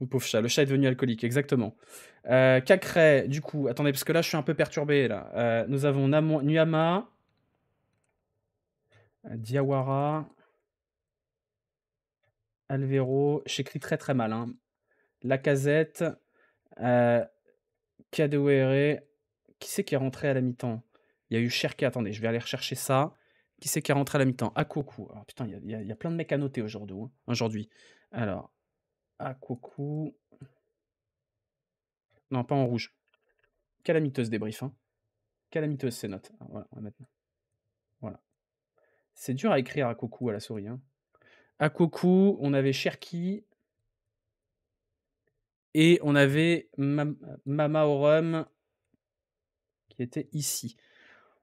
Mon pauvre chat. Le chat est devenu alcoolique, exactement. Cacré, du coup, attendez, parce que là, je suis un peu perturbé. Là. Nous avons Nyama, Diawara, Alvero. J'écris très très mal. Hein. Lacazette, Kadewere. Qui c'est qui est rentré à la mi-temps? Il y a eu Cherki. Attendez, je vais aller rechercher ça. Qui c'est qui est rentré à la mi-temps? Akoku. Alors, putain, il y a plein de mecs à noter aujourd'hui. Alors, Akoku. Non, pas en rouge. Calamiteuse débrief. Hein. Calamiteuse ces notes. Alors, voilà, on va mettre. Voilà. C'est dur à écrire Akoku à la souris. Hein. Akoku, on avait Cherki. Et on avait Mama Orum qui était ici.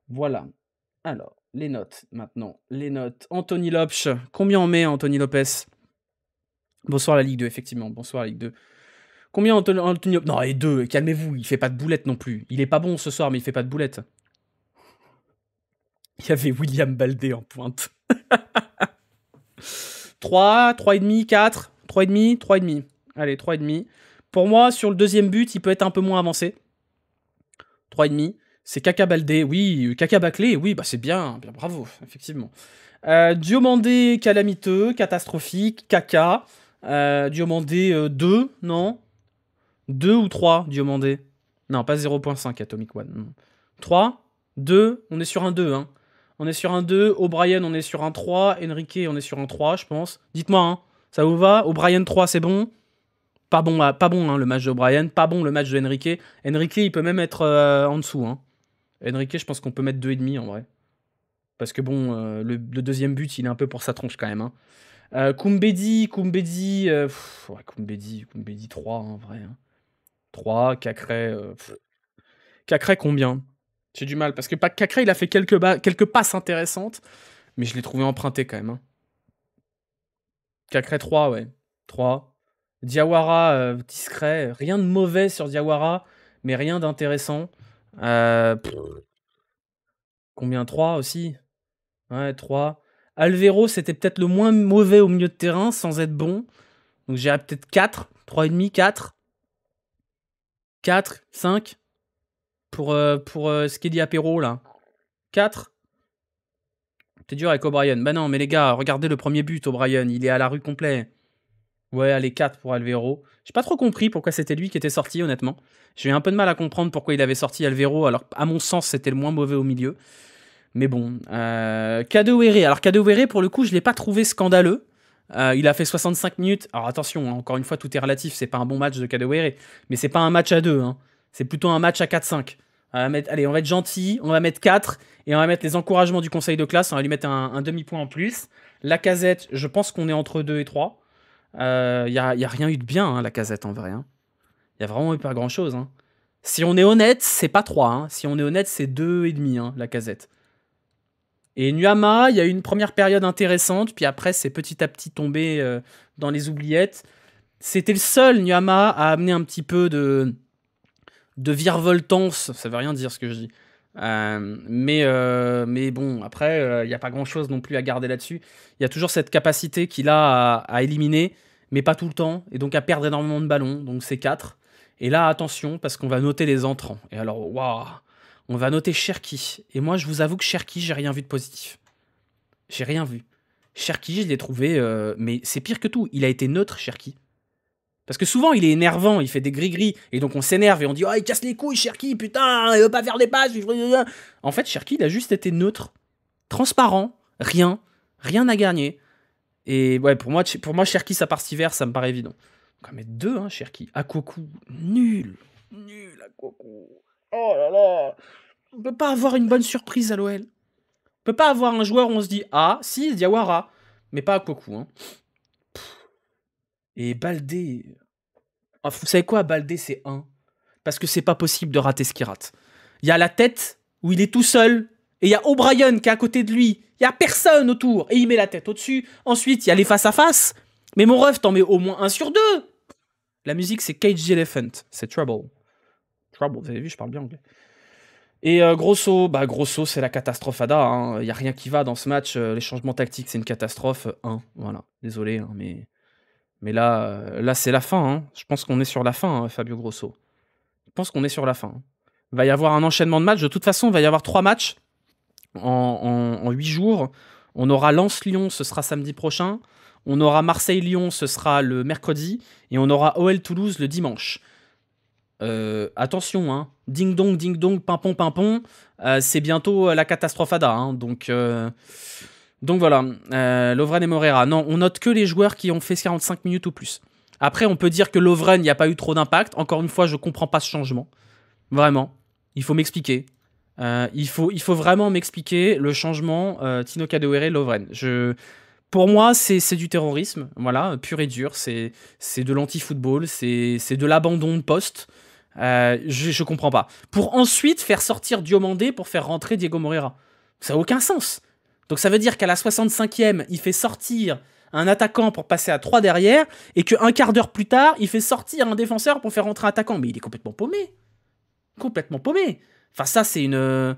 Voilà. Alors, les notes maintenant. Les notes. Anthony Lopsch. Combien on met Anthony Lopez? Bonsoir la Ligue 2, effectivement. Bonsoir la Ligue 2. Combien Anthony Lopez? Non, et 2, calmez-vous. Il fait pas de boulette non plus. Il est pas bon ce soir, mais il fait pas de boulette. Il y avait William Baldé en pointe. 3, 3,5, 4, 3,5, 3,5. Allez, 3,5. Pour moi, sur le deuxième but, il peut être un peu moins avancé. 3,5. C'est Kaka Baldé, oui. Kaka Baclé, oui, bah c'est bien, bien, bravo, effectivement. Diomandé calamiteux, catastrophique, Kaka. Diomandé 2, non 2 ou 3, Diomandé? Non, pas 0.5, Atomic One. 3, 2, on est sur un 2, hein. On est sur un 2, O'Brien, on est sur un 3, Enrique, on est sur un 3, je pense. Dites-moi, hein, ça vous va? O'Brien 3, c'est bon? Pas bon hein, le match d'O'Brien, pas bon le match de Enrique. Enrique, il peut même être en dessous. Hein. Enrique, je pense qu'on peut mettre 2,5 en vrai. Parce que bon, le deuxième but, il est un peu pour sa tronche quand même. Hein. Koumbedi, ouais, Koumbedi 3 en vrai. Hein. 3, Cacré. Cacré combien? J'ai du mal, parce que Cacré, il a fait quelques passes intéressantes, mais je l'ai trouvé emprunté quand même. Hein. Cacré 3, ouais. 3. Diawara, discret. Rien de mauvais sur Diawara, mais rien d'intéressant. Combien? 3 aussi? Ouais, 3. Alvero, c'était peut-être le moins mauvais au milieu de terrain, sans être bon. Donc j'irais peut-être 4. 3,5, 4. 4, 5. Pour ce qu'il dit apéro, là. 4. C'est dur avec O'Brien. Bah non, mais les gars, regardez le premier but, O'Brien. Il est à la rue complet. Ouais, allez, 4 pour Alvero. J'ai pas trop compris pourquoi c'était lui qui était sorti, honnêtement. J'ai eu un peu de mal à comprendre pourquoi il avait sorti Alvero, alors à mon sens, c'était le moins mauvais au milieu. Mais bon. Kadewere. Alors, Kadewere, pour le coup, je l'ai pas trouvé scandaleux. Il a fait 65 minutes. Alors, attention, hein, encore une fois, tout est relatif. C'est pas un bon match de Kadewere. Mais c'est pas un match à 2. Hein. C'est plutôt un match à 4-5. Allez, on va être gentil. On va mettre 4. Et on va mettre les encouragements du conseil de classe. On va lui mettre un demi-point en plus. Lacazette, je pense qu'on est entre 2 et 3. Y a rien eu de bien, hein, Lacazette, en vrai. Hein. Il y a vraiment pas grand-chose. Hein. Si on est honnête, c'est pas 3. Hein. Si on est honnête, c'est 2,5, hein, la Casette. Et Nuama, il y a eu une première période intéressante, puis après, c'est petit à petit tombé dans les oubliettes. C'était le seul, Nuama, à amener un petit peu de virevoltance. Ça veut rien dire ce que je dis. Mais bon, après, il n'y a pas grand-chose non plus à garder là-dessus. Il y a toujours cette capacité qu'il a à éliminer, mais pas tout le temps, et donc à perdre énormément de ballons, donc c'est 4. Et là, attention, parce qu'on va noter les entrants. Et alors, waouh, on va noter Cherki. Et moi, je vous avoue que Cherki, j'ai rien vu de positif. J'ai rien vu. Cherki, je l'ai trouvé, mais c'est pire que tout. Il a été neutre, Cherki. Parce que souvent, il est énervant, il fait des gris-gris, et donc on s'énerve et on dit « Oh, il casse les couilles, Cherki, putain, il veut pas faire des passes. » En fait, Cherki, il a juste été neutre, transparent, rien à gagner. Et ouais, pour moi, Cherki, sa partie verte, ça me paraît évident. On va mettre 2, hein, Cherki. Akoku, nul, Akoku. Oh là là. On peut pas avoir une bonne surprise à l'OL. On peut pas avoir un joueur où on se dit « Ah, si, Diawara. » Mais pas Akoku, hein. Et Baldé... Oh, vous savez quoi, Baldé, c'est 1. Parce que c'est pas possible de rater ce qu'il rate. Il y a la tête où il est tout seul, et il y a O'Brien qui est à côté de lui. Il y a personne autour, et il met la tête au-dessus. Ensuite, il y a les face-à-face. Mais mon ref, t'en mets au moins 1 sur 2. La musique, c'est Cage the Elephant. C'est Trouble. Trouble, vous avez vu, je parle bien anglais. Et Grosso, c'est la catastrophe ADA. Hein. Il n'y a rien qui va dans ce match. Les changements tactiques, c'est une catastrophe. 1, voilà. Désolé, hein, mais là c'est la fin. Hein. Je pense qu'on est sur la fin, hein, Fabio Grosso. Je pense qu'on est sur la fin. Hein. Il va y avoir un enchaînement de matchs. De toute façon, il va y avoir 3 matchs en 8 jours. On aura Lens-Lyon, ce sera samedi prochain. On aura Marseille-Lyon, ce sera le mercredi. Et on aura OL-Toulouse le dimanche. Attention, hein. Ding dong, pimpon, pimpon. C'est bientôt la catastrophe ADA. Hein. Donc voilà, Lovren et Morera. Non, on note que les joueurs qui ont fait 45 minutes ou plus. Après, on peut dire que Lovren, il n'y a pas eu trop d'impact. Encore une fois, je comprends pas ce changement. Vraiment. Il faut m'expliquer. Il faut vraiment m'expliquer le changement Tino Kadewere, Lovren. Pour moi, c'est du terrorisme, voilà, pur et dur. C'est de l'anti-football, c'est de l'abandon de poste. Je comprends pas. Pour ensuite faire sortir Diomandé pour faire rentrer Diego Moreira. Ça n'a aucun sens. Donc ça veut dire qu'à la 65e, il fait sortir un attaquant pour passer à 3 derrière, et qu'un quart d'heure plus tard, il fait sortir un défenseur pour faire rentrer un attaquant. Mais il est complètement paumé. Complètement paumé. Enfin, ça, c'est une...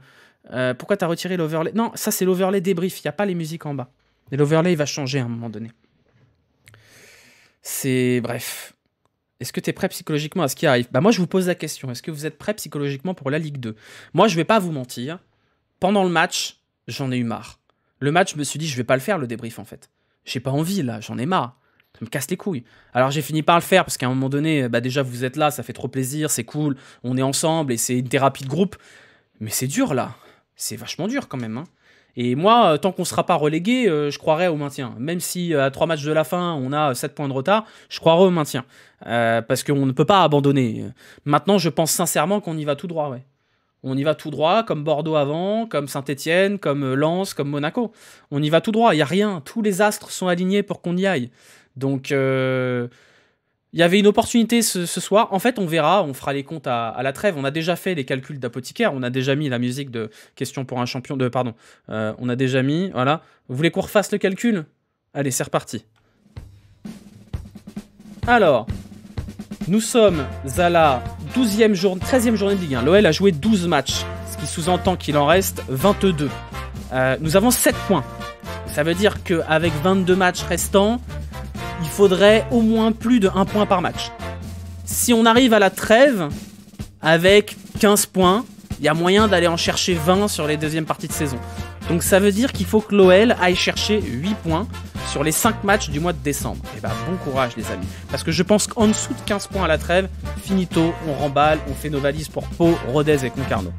pourquoi t'as retiré l'overlay? Non, ça, c'est l'overlay débrief. Il n'y a pas les musiques en bas. Et l'overlay, il va changer à un moment donné. C'est... Bref. Est-ce que tu es prêt psychologiquement à ce qui arrive? Bah moi, je vous pose la question. Est-ce que vous êtes prêt psychologiquement pour la Ligue 2? Moi, je vais pas vous mentir. Pendant le match, j'en ai eu marre. Le match, je me suis dit, je vais pas le faire, le débrief, en fait. J'ai pas envie, là. J'en ai marre. Ça me casse les couilles. Alors, j'ai fini par le faire, parce qu'à un moment donné, bah déjà, vous êtes là, ça fait trop plaisir, c'est cool, on est ensemble, et c'est une thérapie de groupe. Mais c'est dur, là. C'est vachement dur, quand même, hein. Et moi, tant qu'on ne sera pas relégué, je croirais au maintien. Même si à 3 matchs de la fin, on a 7 points de retard, je croirais au maintien. Parce qu'on ne peut pas abandonner. Maintenant, je pense sincèrement qu'on y va tout droit, ouais. On y va tout droit, comme Bordeaux avant, comme Saint-Etienne, comme Lens, comme Monaco. On y va tout droit, il n'y a rien. Tous les astres sont alignés pour qu'on y aille. Donc, il y avait une opportunité ce soir. En fait, on verra, on fera les comptes à la trêve. On a déjà fait les calculs d'apothicaire. On a déjà mis la musique de question pour un champion de... Pardon. On a déjà mis... Voilà. Vous voulez qu'on refasse le calcul? Allez, c'est reparti. Alors, nous sommes à la 13e journée de Ligue 1. L'OL a joué 12 matchs, ce qui sous-entend qu'il en reste 22. Nous avons 7 points. Ça veut dire qu'avec 22 matchs restants, il faudrait au moins plus de 1 point par match. Si on arrive à la trêve avec 15 points, il y a moyen d'aller en chercher 20 sur les deuxièmes parties de saison. Donc ça veut dire qu'il faut que l'OL aille chercher 8 points sur les 5 matchs du mois de décembre. Et bah bon courage les amis. Parce que je pense qu'en dessous de 15 points à la trêve, finito, on remballe, on fait nos valises pour Pau, Rodez et Concarneau.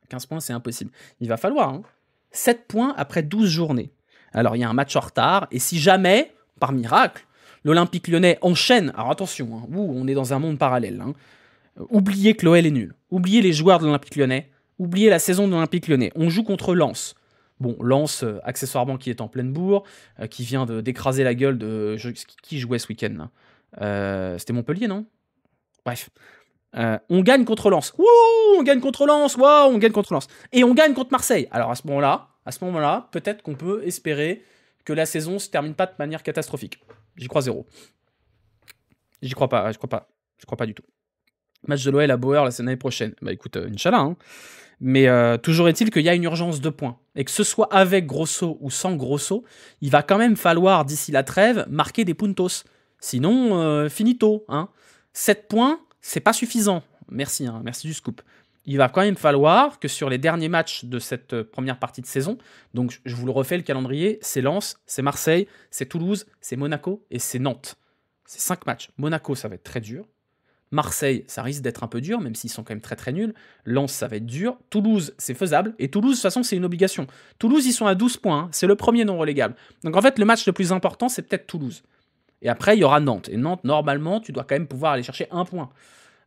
15 points c'est impossible. Il va falloir, hein. 7 points après 12 journées. Alors il y a un match en retard, et si jamais, par miracle, l'Olympique Lyonnais enchaîne, alors attention, hein, on est dans un monde parallèle, hein. Oubliez que l'OL est nul, oubliez les joueurs de l'Olympique Lyonnais, oubliez la saison de l'Olympique Lyonnais, on joue contre Lens. Bon, Lens, accessoirement, qui est en pleine bourre, qui vient d'écraser la gueule de... Qui jouait ce week-end là C'était Montpellier, non? Bref. On gagne contre Lens. Wouh, on gagne contre Lens. Waouh, on gagne contre Lens. Et on gagne contre Marseille. Alors à ce moment-là, peut-être qu'on peut espérer que la saison se termine pas de manière catastrophique. J'y crois zéro. J'y crois pas, je crois pas du tout. Match de l'OL à Bauer l'année prochaine. Bah écoute, Inch'Allah. Hein. Mais toujours est-il qu'il y a une urgence de points. Et que ce soit avec Grosso ou sans Grosso, il va quand même falloir, d'ici la trêve, marquer des puntos. Sinon, finito. Hein. 7 points, c'est pas suffisant. Merci, hein, merci du scoop. Il va quand même falloir que sur les derniers matchs de cette première partie de saison, donc je vous le refais, le calendrier, c'est Lens, c'est Marseille, c'est Toulouse, c'est Monaco et c'est Nantes. C'est 5 matchs. Monaco, ça va être très dur. Marseille, ça risque d'être un peu dur, même s'ils sont quand même très très nuls. Lens, ça va être dur. Toulouse, c'est faisable. Et Toulouse, de toute façon, c'est une obligation. Toulouse, ils sont à 12 points. Hein. C'est le premier non relégable. Donc en fait, le match le plus important, c'est peut-être Toulouse. Et après, il y aura Nantes. Et Nantes, normalement, tu dois quand même pouvoir aller chercher un point.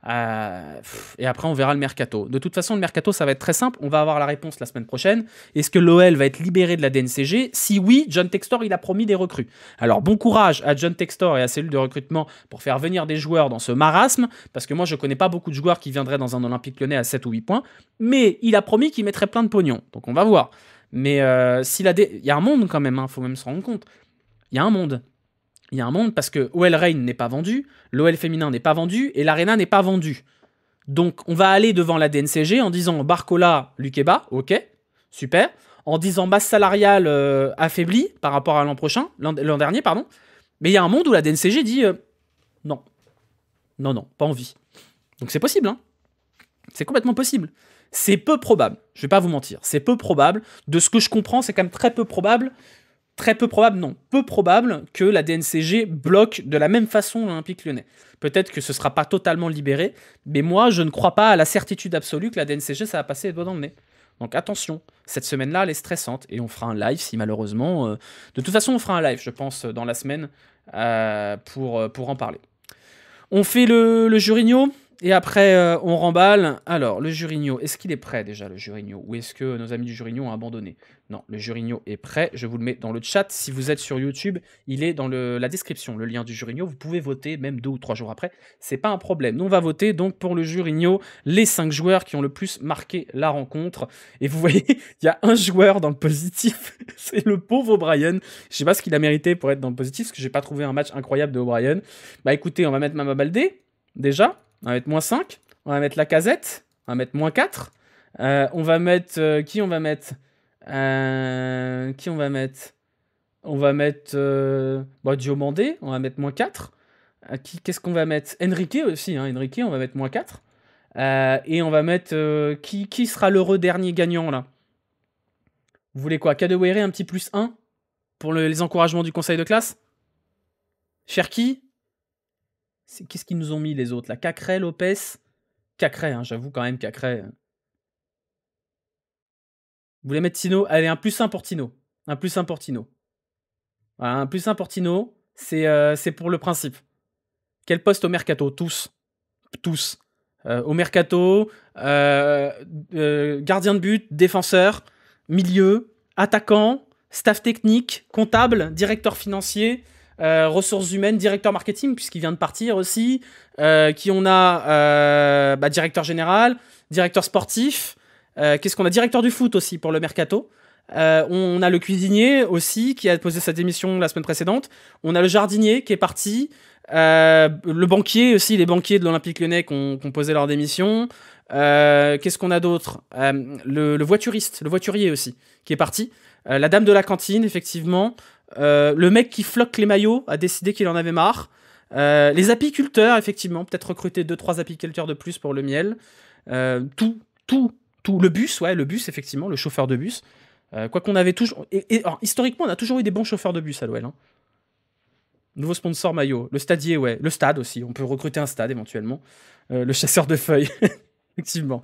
Et après, on verra le mercato. De toute façon, le mercato, ça va être très simple. On va avoir la réponse la semaine prochaine. Est-ce que l'OL va être libéré de la DNCG? Si oui, John Textor, il a promis des recrues. Alors, bon courage à John Textor et à cellule de recrutement pour faire venir des joueurs dans ce marasme, parce que moi, je connais pas beaucoup de joueurs qui viendraient dans un Olympique Lyonnais à 7 ou 8 points, mais il a promis qu'il mettrait plein de pognon. Donc, on va voir. Mais il y a un monde quand même, hein, faut même se rendre compte. Il y a un monde. Il y a un monde parce que OL Reign n'est pas vendu, l'OL féminin n'est pas vendu et l'Arena n'est pas vendu. Donc on va aller devant la DNCG en disant Barcola, Lukeba, ok, super. En disant masse salariale affaiblie par rapport à l'an dernier, pardon. Mais il y a un monde où la DNCG dit non, pas envie. Donc c'est possible, hein. C'est complètement possible. C'est peu probable, je vais pas vous mentir, c'est peu probable. De ce que je comprends, c'est quand même très peu probable. Peu probable que la DNCG bloque de la même façon l'Olympique Lyonnais. Peut-être que ce ne sera pas totalement libéré, mais moi, je ne crois pas à la certitude absolue que la DNCG, ça va passer les doigts dans le nez. Donc attention, cette semaine-là, elle est stressante, et on fera un live si malheureusement... De toute façon, on fera un live, je pense, dans la semaine, pour en parler. On fait le Jurigno, et après, on remballe. Alors, le Jurigno, est-ce qu'il est prêt déjà, le Jurigno? Ou est-ce que nos amis du Jurigno ont abandonné? Non, le Jurigno est prêt. Je vous le mets dans le chat. Si vous êtes sur YouTube, il est dans la description, le lien du Jurigno. Vous pouvez voter, même 2 ou 3 jours après. C'est pas un problème. Nous, on va voter donc pour le Jurigno, les 5 joueurs qui ont le plus marqué la rencontre. Et vous voyez, il y a un joueur dans le positif. C'est le pauvre O'Brien. Je sais pas ce qu'il a mérité pour être dans le positif, parce que j'ai pas trouvé un match incroyable de O'Brien. Bah écoutez, on va mettre Mama Baldé, déjà. On va mettre -5. On va mettre Lacazette. On va mettre -4. On va mettre... qui on va mettre On va mettre Diomandé, on va mettre -4. Qu'est-ce qu'on va mettre? Enrique aussi, hein, Enrique, on va mettre -4. Et on va mettre... qui sera l'heureux dernier gagnant, là? Vous voulez quoi? Kadewere, un petit +1 pour les encouragements du conseil de classe? Cherki? Qu'est-ce qu'ils nous ont mis, les autres, là? Cacré, Lopez? Cacré, hein, j'avoue quand même, Cacré... Vous voulez mettre Tino? Allez, un +1 pour Tino. Un +1 pour Tino. Voilà, un +1 pour Tino, c'est pour le principe. Quel poste au mercato? Tous. Au mercato, gardien de but, défenseur, milieu, attaquant, staff technique, comptable, directeur financier, ressources humaines, directeur marketing, puisqu'il vient de partir aussi. Qui on a directeur général, directeur sportif. Qu'est-ce qu'on a? Directeur du foot aussi pour le mercato. On a le cuisinier aussi qui a posé sa démission la semaine précédente. On a le jardinier qui est parti. Le banquier aussi, les banquiers de l'Olympique Lyonnais qui ont posé leur démission. Qu'est-ce qu'on a d'autre? Le voituriste, le voiturier aussi qui est parti. La dame de la cantine, effectivement. Le mec qui floque les maillots a décidé qu'il en avait marre. Les apiculteurs, effectivement, peut-être recruter 2-3 apiculteurs de plus pour le miel. Tout. Le bus, effectivement, le chauffeur de bus. Quoi qu'on avait toujours... alors, historiquement, on a toujours eu des bons chauffeurs de bus à l'OL. Hein. Nouveau sponsor maillot. Le stadier, ouais. Le stade aussi. On peut recruter un stade, éventuellement. Le chasseur de feuilles. Effectivement.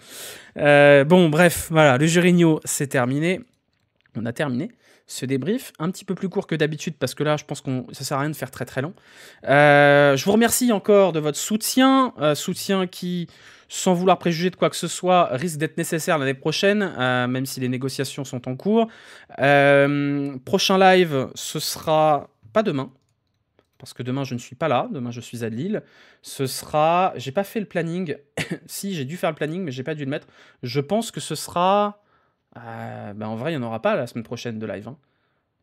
Bon, bref, voilà. Le Jurigno, c'est terminé. On a terminé ce débrief. Un petit peu plus court que d'habitude, parce que là, je pense que ça sert à rien de faire très très long. Je vous remercie encore de votre soutien. Soutien qui... sans vouloir préjuger de quoi que ce soit, risque d'être nécessaire l'année prochaine, même si les négociations sont en cours. Prochain live, ce sera pas demain. parce que demain je ne suis pas là, demain je suis à Lille. Ce sera... J'ai pas fait le planning. Si, j'ai dû faire le planning, mais j'ai pas dû le mettre. Je pense que ce sera... en vrai, il n'y en aura pas la semaine prochaine de live, hein.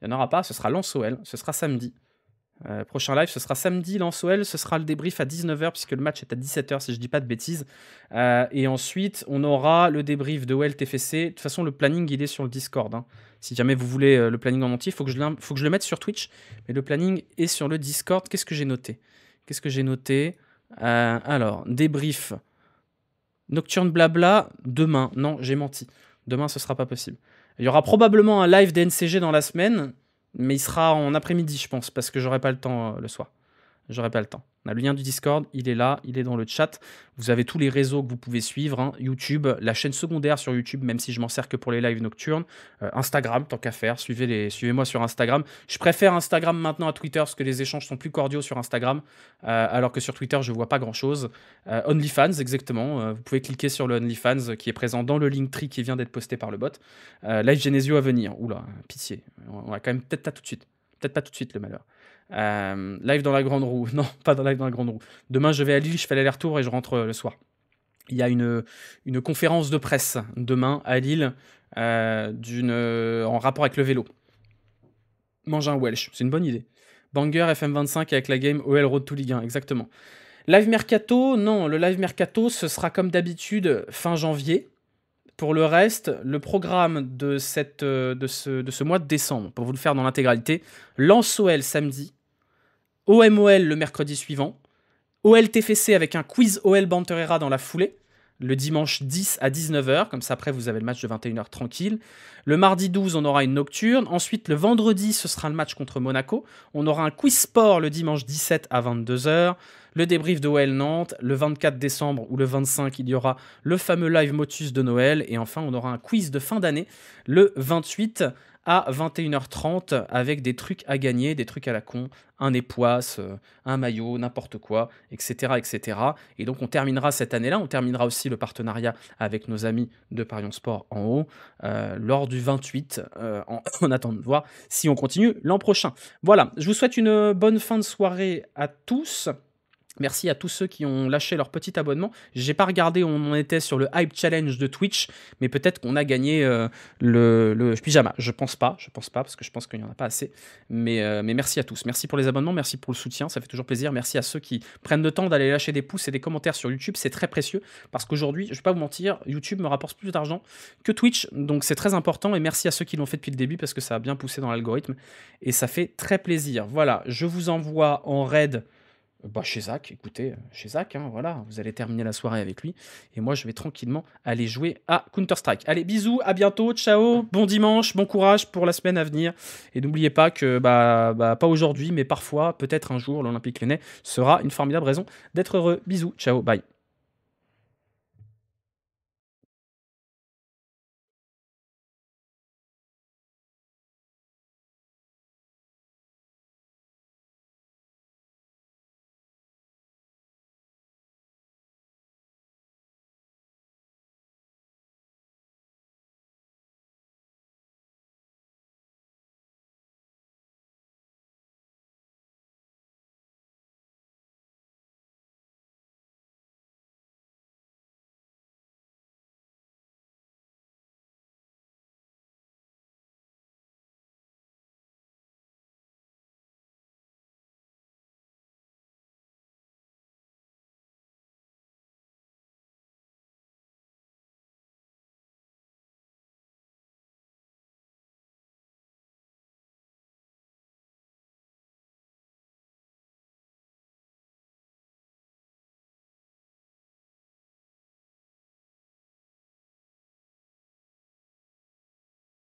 Il n'y en aura pas, ce sera Lens-OL, ce sera samedi. Prochain live, ce sera samedi, Lens-OL, ce sera le débrief à 19h, puisque le match est à 17h, si je dis pas de bêtises. Et ensuite, on aura le débrief de OL-TFC. De toute façon, le planning, il est sur le Discord, hein. Si jamais vous voulez le planning en entier, il faut que je le mette sur Twitch. Mais le planning est sur le Discord. Qu'est-ce que j'ai noté? Alors, débrief. Nocturne blabla, demain. Non, j'ai menti. Demain, ce sera pas possible. Il y aura probablement un live DNCG dans la semaine, mais il sera en après-midi, je pense, parce que j'aurai pas le temps le soir. J'aurai pas le temps. On a le lien du Discord, il est là, il est dans le chat. Vous avez tous les réseaux que vous pouvez suivre, hein. YouTube, la chaîne secondaire sur YouTube, même si je m'en sers que pour les lives nocturnes. Instagram, tant qu'à faire, suivez-moi sur Instagram. Je préfère Instagram maintenant à Twitter, parce que les échanges sont plus cordiaux sur Instagram, alors que sur Twitter, je vois pas grand-chose. OnlyFans, exactement. Vous pouvez cliquer sur le OnlyFans qui est présent dans le Linktree qui vient d'être posté par le bot. Live Genesio à venir. Oula, pitié. On va quand même peut-être pas tout de suite. Peut-être pas tout de suite, le malheur. Live dans la grande roue. Non, pas dans live dans la grande roue. Demain, je vais à Lille, je fais l'aller-retour et je rentre le soir. Il y a une conférence de presse demain à Lille en rapport avec le vélo. Manger un Welsh, c'est une bonne idée. Banger FM25 avec la game OL Road to Ligue 1, exactement. Live Mercato, non, le live Mercato, ce sera comme d'habitude fin janvier. Pour le reste, le programme de ce mois de décembre, pour vous le faire dans l'intégralité, Lens-OL samedi, OM-OL le mercredi suivant, OL-TFC avec un quiz OL Banterera dans la foulée, le dimanche 10 à 19h, comme ça après vous avez le match de 21h tranquille. Le mardi 12, on aura une nocturne. Ensuite, le vendredi, ce sera le match contre Monaco. On aura un quiz sport le dimanche 17 à 22h. Le débrief de OL Nantes. Le 24 décembre ou le 25, il y aura le fameux live Motus de Noël. Et enfin, on aura un quiz de fin d'année le 28 à 21h30 avec des trucs à gagner, des trucs à la con, un époisse, un maillot, n'importe quoi, etc., etc. Et donc on terminera cette année-là, on terminera aussi le partenariat avec nos amis de Parion Sport en haut lors du 28, en attendant de voir si on continue l'an prochain. Voilà, je vous souhaite une bonne fin de soirée à tous. Merci à tous ceux qui ont lâché leur petit abonnement. J'ai pas regardé où on en était sur le Hype Challenge de Twitch, mais peut-être qu'on a gagné le pyjama. Je pense pas, parce que je pense qu'il n'y en a pas assez. Mais merci à tous. Merci pour les abonnements, merci pour le soutien, ça fait toujours plaisir. Merci à ceux qui prennent le temps d'aller lâcher des pouces et des commentaires sur YouTube, c'est très précieux, parce qu'aujourd'hui, je vais pas vous mentir, YouTube me rapporte plus d'argent que Twitch, donc c'est très important, et merci à ceux qui l'ont fait depuis le début, parce que ça a bien poussé dans l'algorithme, et ça fait très plaisir. Voilà, je vous envoie en raid chez Zach, écoutez, chez Zach, hein, voilà, vous allez terminer la soirée avec lui, et moi je vais tranquillement aller jouer à Counter-Strike. Allez, bisous, à bientôt, ciao, bon dimanche, bon courage pour la semaine à venir, et n'oubliez pas que, pas aujourd'hui, mais parfois, peut-être un jour, l'Olympique Lyonnais sera une formidable raison d'être heureux. Bisous, ciao, bye.